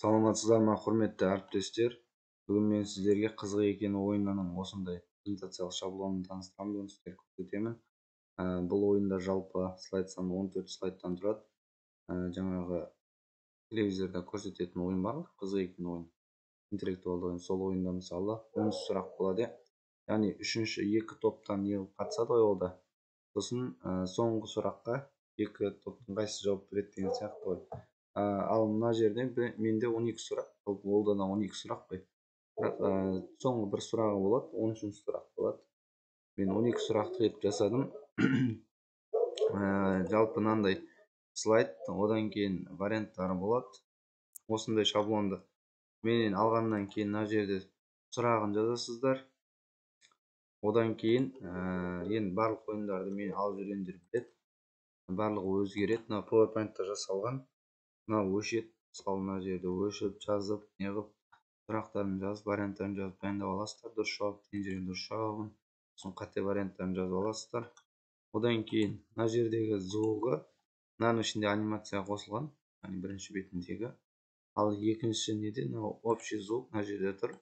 Саламатсыздар ма, құрметті әріптестер? Бүгін мен сіздерге қызық екен ойынының осындай презентациялық шаблонын таныстырамын, бүгін сіздерге көрсетемін. Бұл ойында жалпы слайд саны 14 слайдтан тұрады. Жаңағы телевизорда көрсететін ойын бар, қызық екен ойын, интеллектуалды ойын. Сол ойында мысалы 10 сұрақ болады. Яғни үшінші екі топтан қатысады ойда. Сосын соңғы сұраққа екі топтың қайсысы жауап береді деген сияқты ой. Ал мына жерде менде 12 сұрақ, ол да 12 сұрақ қой. Соңғы бір сұрағы болады, 13 сұрақ болады. Мен 12 сұрақты етіп жасадым. Жалпы мынандай слайд, одан кейін варианттары болады. Осындай шаблонды менен алғаннан кейін мына жерде сұрағын жазасыздар. Одан кейін енді барлық ойындарды мен алып жүргендер біледі. Барлығы өзгереді. Мына PowerPoint-та жасалған. Мына өшет, мысалы мына жерде өшіп, жазып, неғып, сұрақтарын жазып, варианттарын жазып дайындап аласыздар. Дұрыс жауап деген жерге дұрыс жауабын, сосын қате варианттарын жазып аласыздар. Одан кейін мына жердегі звугы, мынаның ішінде анимация қосылған, яғни бірінші бетіндегі. Ал екінші неде, мынау общий звук мына жерде тұр.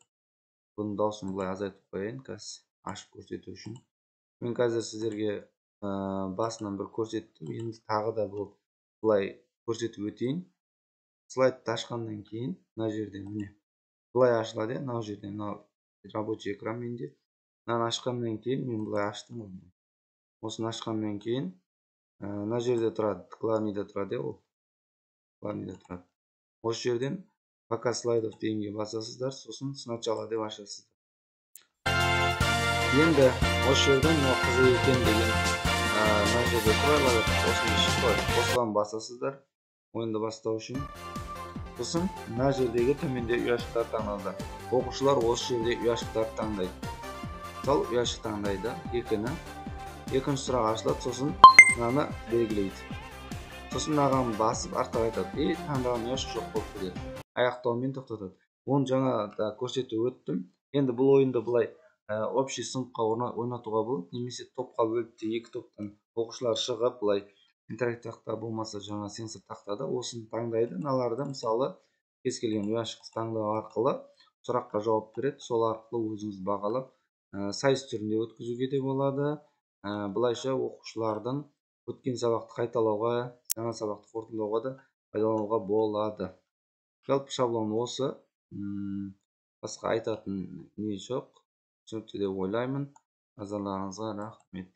Бұның дауысын былай азайтып қояйын, қазір ашып көрсету үшін. Мен қазір сіздерге басынан бір көрсеттім, енді тағы да былай көрсетіп өтейін. Слайдты ашқаннан кейін мына жерде міне былай ашылады. Мына жерде мына рабочий экран менде. Мынаны ашқаннан кейін мен былай аштым ғой. Осыны ашқаннан кейін мына жерде тұрады, главныйда тұрады, ол главныйда тұрады. Осы жерден пока слайдов дегенге басасыздар, сосын сначала деп ашасыздар. Енді осы жерден қызық екен деген мына жерде тұрады, осыны шықпайды. Осыған басасыздар ойынды бастау үшін. Сосын мына жердегі төменде ұяшықтар таңдалды. Оқушылар осы жерде ұяшықтар таңдайды. Сол ұяшық таңдайды, екінші сұрақ ашылады, сосын мынаны белгілейді. Сосын мынаған басып артқа айтады. Таңдаған ұяшық жоқ болып кетеді. Аяқтаумен тоқтатады. Оны жаңа да көрсетіп өттім. Енді бұл ойынды былай общий сыныпқа ойнатуға болады, немесе топқа бөліп екі топтан оқушылар шығып былай интерактив тақта болмаса жаңа сенсор тақтада осыны таңдайды. Мыналарды мысалы кез келген ұяшықты таңдау арқылы сұраққа жауап береді. Сол арқылы өзіңіз бағалап сайыс түрінде өткізуге де болады. Бұлайша оқушылардың өткен сабақты қайталауға, жаңа сабақты қорытындылауға да пайдалануға болады. Жалпы шаблон осы. Басқа айтатын не жоқ. Түсінікті деп ойлаймын. Назарларыңызға рахмет.